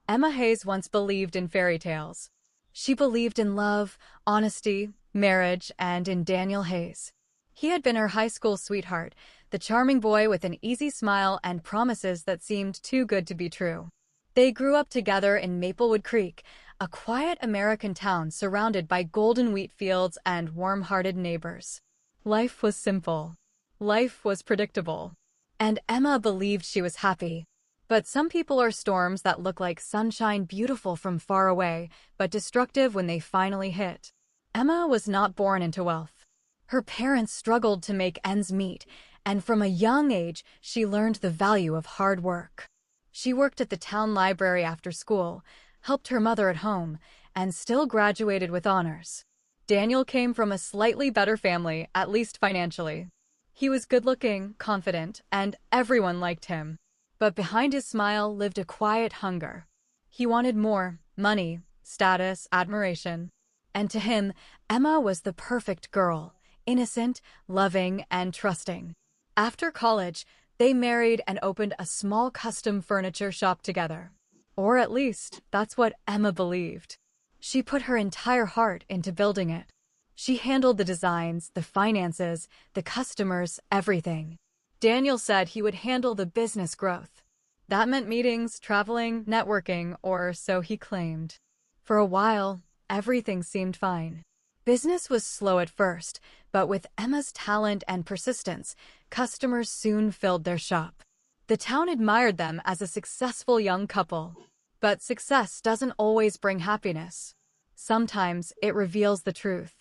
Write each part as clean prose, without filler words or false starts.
Emma Hayes once believed in fairy tales. She believed in love, honesty, marriage, and in Daniel Hayes. He had been her high school sweetheart, the charming boy with an easy smile and promises that seemed too good to be true. They grew up together in Maplewood Creek, a quiet American town surrounded by golden wheat fields and warm-hearted neighbors. Life was simple. Life was predictable. And Emma believed she was happy. But some people are storms that look like sunshine, beautiful from far away, but destructive when they finally hit. Emma was not born into wealth. Her parents struggled to make ends meet, and from a young age, she learned the value of hard work. She worked at the town library after school, helped her mother at home, and still graduated with honors. Daniel came from a slightly better family, at least financially. He was good-looking, confident, and everyone liked him. But behind his smile lived a quiet hunger. He wanted more: money, status, admiration. And to him, Emma was the perfect girl, innocent, loving, and trusting. After college, they married and opened a small custom furniture shop together. Or at least, that's what Emma believed. She put her entire heart into building it. She handled the designs, the finances, the customers, everything. Daniel said he would handle the business growth. That meant meetings, traveling, networking, or so he claimed. For a while, everything seemed fine. Business was slow at first, but with Emma's talent and persistence, customers soon filled their shop. The town admired them as a successful young couple. But success doesn't always bring happiness. Sometimes it reveals the truth.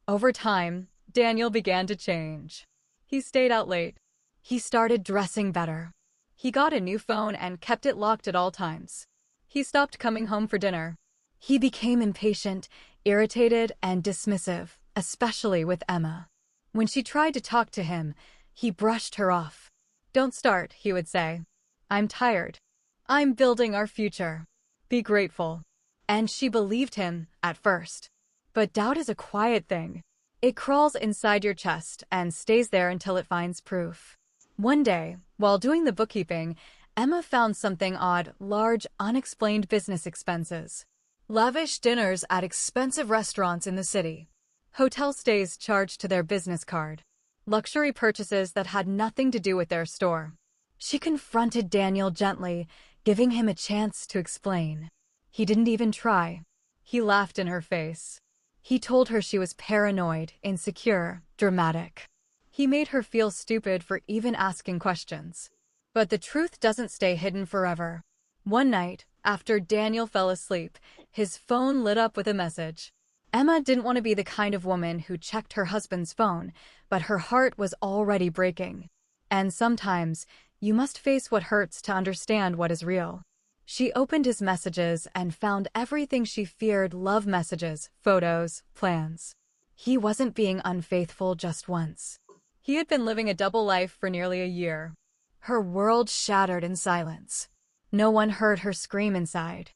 Over time, Daniel began to change. He stayed out late. He started dressing better. He got a new phone and kept it locked at all times. He stopped coming home for dinner. He became impatient, irritated, and dismissive, especially with Emma. When she tried to talk to him, he brushed her off. "Don't start," he would say. "I'm tired. I'm building our future. Be grateful." And she believed him, at first. But doubt is a quiet thing. It crawls inside your chest and stays there until it finds proof. One day, while doing the bookkeeping, Emma found something odd: large, unexplained business expenses. Lavish dinners at expensive restaurants in the city. Hotel stays charged to their business card. Luxury purchases that had nothing to do with their store. She confronted Daniel gently, giving him a chance to explain. He didn't even try. He laughed in her face. He told her she was paranoid, insecure, dramatic. He made her feel stupid for even asking questions. But the truth doesn't stay hidden forever. One night, after Daniel fell asleep, his phone lit up with a message. Emma didn't want to be the kind of woman who checked her husband's phone, but her heart was already breaking. And sometimes, you must face what hurts to understand what is real. She opened his messages and found everything she feared: love messages, photos, plans. He wasn't being unfaithful just once. He had been living a double life for nearly a year. Her world shattered in silence. No one heard her scream inside.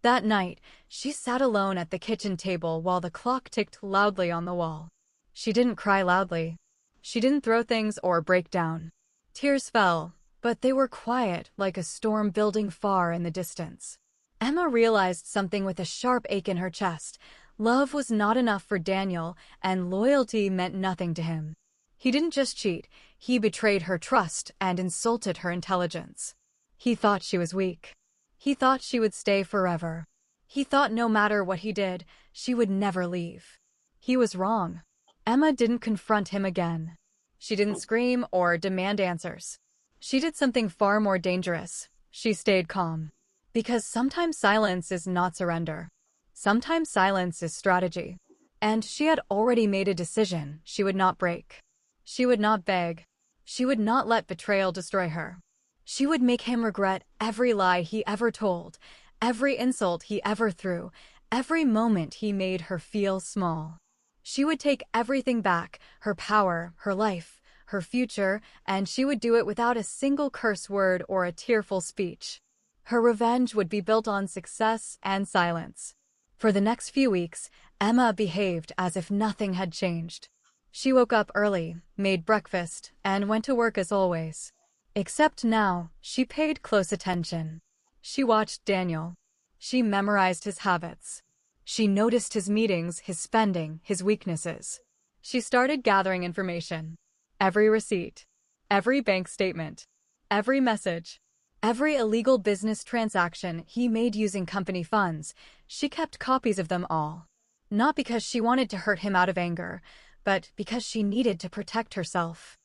That night, she sat alone at the kitchen table while the clock ticked loudly on the wall. She didn't cry loudly. She didn't throw things or break down. Tears fell, but they were quiet, like a storm building far in the distance. Emma realized something with a sharp ache in her chest. Love was not enough for Daniel, and loyalty meant nothing to him. He didn't just cheat, he betrayed her trust and insulted her intelligence. He thought she was weak. He thought she would stay forever. He thought no matter what he did, she would never leave. He was wrong. Emma didn't confront him again. She didn't scream or demand answers. She did something far more dangerous. She stayed calm. Because sometimes silence is not surrender. Sometimes silence is strategy. And she had already made a decision: she would not break. She would not beg. She would not let betrayal destroy her. She would make him regret every lie he ever told, every insult he ever threw, every moment he made her feel small. She would take everything back: her power, her life, her future, and she would do it without a single curse word or a tearful speech. Her revenge would be built on success and silence. For the next few weeks, Emma behaved as if nothing had changed. She woke up early, made breakfast, and went to work as always. Except now, she paid close attention. She watched Daniel. She memorized his habits. She noticed his meetings, his spending, his weaknesses. She started gathering information. Every receipt, every bank statement, every message, every illegal business transaction he made using company funds, she kept copies of them all. Not because she wanted to hurt him out of anger, but because she needed to protect herself.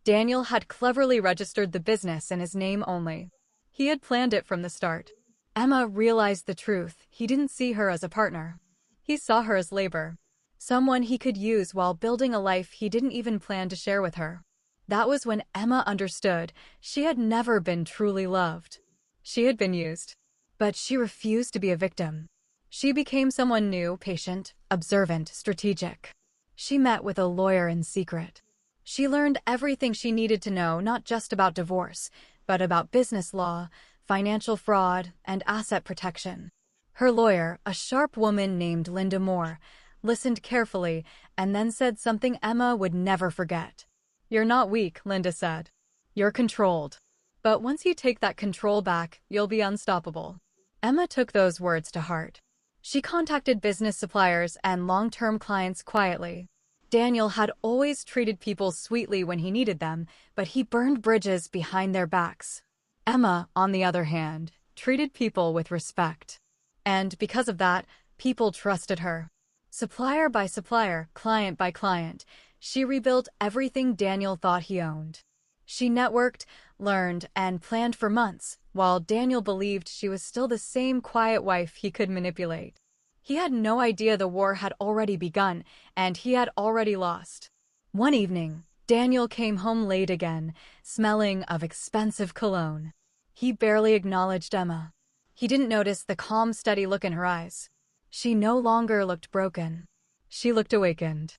Daniel had cleverly registered the business in his name only. He had planned it from the start. Emma realized the truth. He didn't see her as a partner. He saw her as labor. Someone he could use while building a life he didn't even plan to share with her. That was when Emma understood she had never been truly loved. She had been used. But she refused to be a victim. She became someone new, patient, observant, strategic. She met with a lawyer in secret. She learned everything she needed to know, not just about divorce, but about business law, financial fraud, and asset protection. Her lawyer, a sharp woman named Linda Moore, listened carefully and then said something Emma would never forget. "You're not weak," Linda said. "You're controlled. But once you take that control back, you'll be unstoppable." Emma took those words to heart. She contacted business suppliers and long-term clients quietly. Daniel had always treated people sweetly when he needed them, but he burned bridges behind their backs. Emma, on the other hand, treated people with respect. And because of that, people trusted her. Supplier by supplier, client by client, she rebuilt everything Daniel thought he owned. She networked, learned, and planned for months, while Daniel believed she was still the same quiet wife he could manipulate. He had no idea the war had already begun, and he had already lost. One evening, Daniel came home late again, smelling of expensive cologne. He barely acknowledged Emma. He didn't notice the calm, steady look in her eyes. She no longer looked broken. She looked awakened.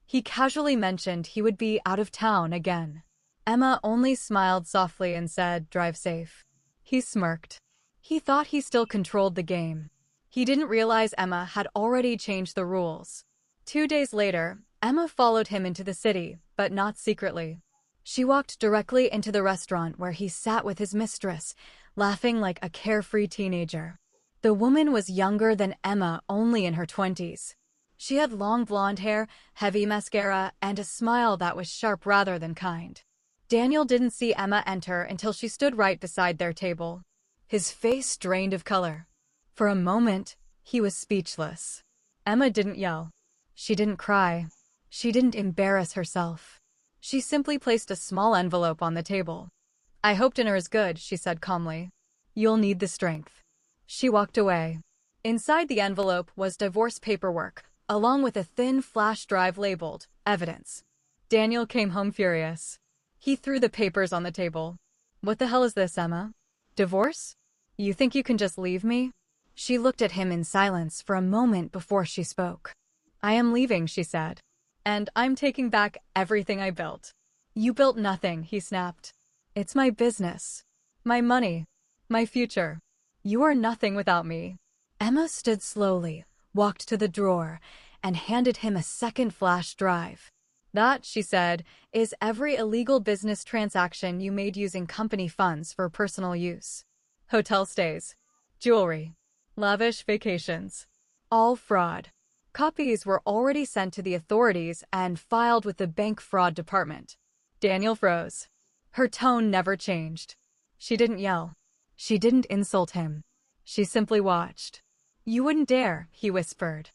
He casually mentioned he would be out of town again. Emma only smiled softly and said, "Drive safe." He smirked. He thought he still controlled the game. He didn't realize Emma had already changed the rules. 2 days later, Emma followed him into the city, but not secretly. She walked directly into the restaurant where he sat with his mistress, laughing like a carefree teenager. The woman was younger than Emma, only in her 20s. She had long blonde hair, heavy mascara, and a smile that was sharp rather than kind. Daniel didn't see Emma enter until she stood right beside their table. His face drained of color. For a moment, he was speechless. Emma didn't yell. She didn't cry. She didn't embarrass herself. She simply placed a small envelope on the table. "I hope dinner is good," she said calmly. "You'll need the strength." She walked away. Inside the envelope was divorce paperwork, along with a thin flash drive labeled "Evidence." Daniel came home furious. He threw the papers on the table. "What the hell is this, Emma? Divorce? You think you can just leave me?" She looked at him in silence for a moment before she spoke. "I am leaving," she said. "And I'm taking back everything I built." "You built nothing," he snapped. "It's my business. My money. My future. You are nothing without me." Emma stood slowly, walked to the drawer, and handed him a second flash drive. "That," she said, "is every illegal business transaction you made using company funds for personal use. Hotel stays, jewelry, lavish vacations. All fraud." Copies were already sent to the authorities and filed with the bank fraud department. Daniel froze. Her tone never changed. She didn't yell. She didn't insult him. She simply watched. "You wouldn't dare," he whispered.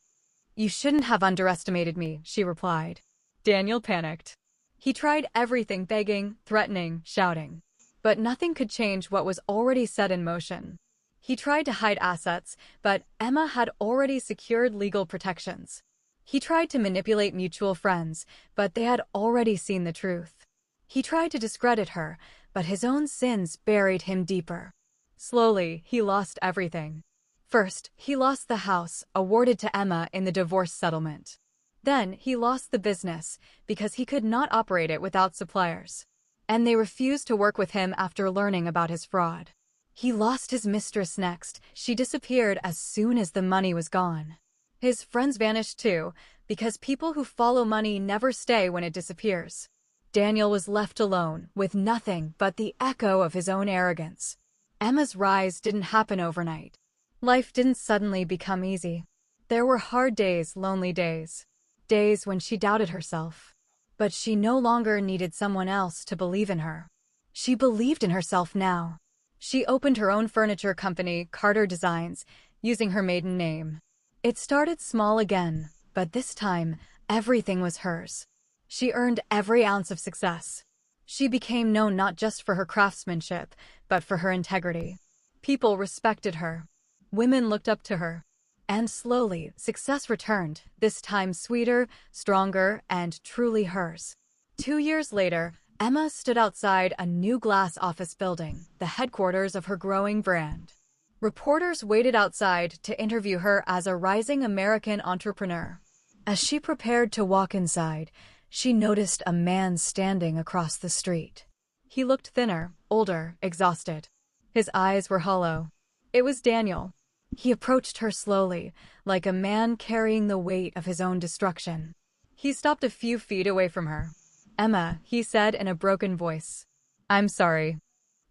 "You shouldn't have underestimated me," she replied. Daniel panicked. He tried everything, begging, threatening, shouting. But nothing could change what was already set in motion. He tried to hide assets, but Emma had already secured legal protections. He tried to manipulate mutual friends, but they had already seen the truth. He tried to discredit her, but his own sins buried him deeper. Slowly, he lost everything. First, he lost the house, awarded to Emma in the divorce settlement. Then, he lost the business, because he could not operate it without suppliers. And they refused to work with him after learning about his fraud. He lost his mistress next. She disappeared as soon as the money was gone. His friends vanished too, because people who follow money never stay when it disappears. Daniel was left alone, with nothing but the echo of his own arrogance. Emma's rise didn't happen overnight. Life didn't suddenly become easy. There were hard days, lonely days. Days when she doubted herself. But she no longer needed someone else to believe in her. She believed in herself now. She opened her own furniture company, Carter Designs, using her maiden name. It started small again, but this time, everything was hers. She earned every ounce of success. She became known not just for her craftsmanship, but for her integrity. People respected her. Women looked up to her. And slowly, success returned, this time sweeter, stronger, and truly hers. 2 years later, Emma stood outside a new glass office building, the headquarters of her growing brand. Reporters waited outside to interview her as a rising American entrepreneur. As she prepared to walk inside, she noticed a man standing across the street. He looked thinner, older, exhausted. His eyes were hollow. It was Daniel. He approached her slowly, like a man carrying the weight of his own destruction. He stopped a few feet away from her. "Emma," he said in a broken voice. "I'm sorry."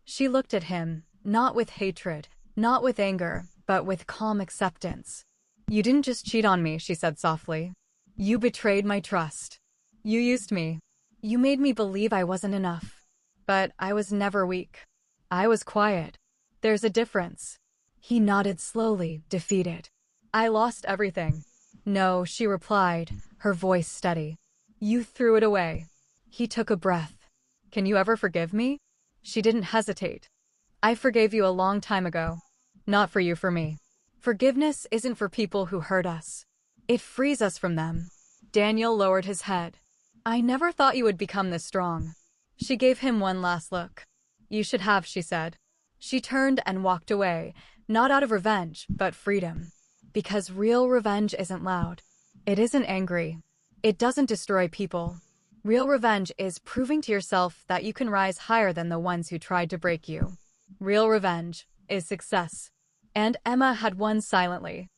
She looked at him, not with hatred, not with anger, but with calm acceptance. "You didn't just cheat on me," she said softly. "You betrayed my trust. You used me. You made me believe I wasn't enough. But I was never weak. I was quiet. There's a difference." He nodded slowly, defeated. "I lost everything." "No," she replied, her voice steady. "You threw it away." He took a breath. "Can you ever forgive me?" She didn't hesitate. "I forgave you a long time ago. Not for you, for me. Forgiveness isn't for people who hurt us. It frees us from them." Daniel lowered his head. "I never thought you would become this strong." She gave him one last look. "You should have," she said. She turned and walked away, not out of revenge, but freedom. Because real revenge isn't loud. It isn't angry. It doesn't destroy people. Real revenge is proving to yourself that you can rise higher than the ones who tried to break you. Real revenge is success. And Emma had won silently.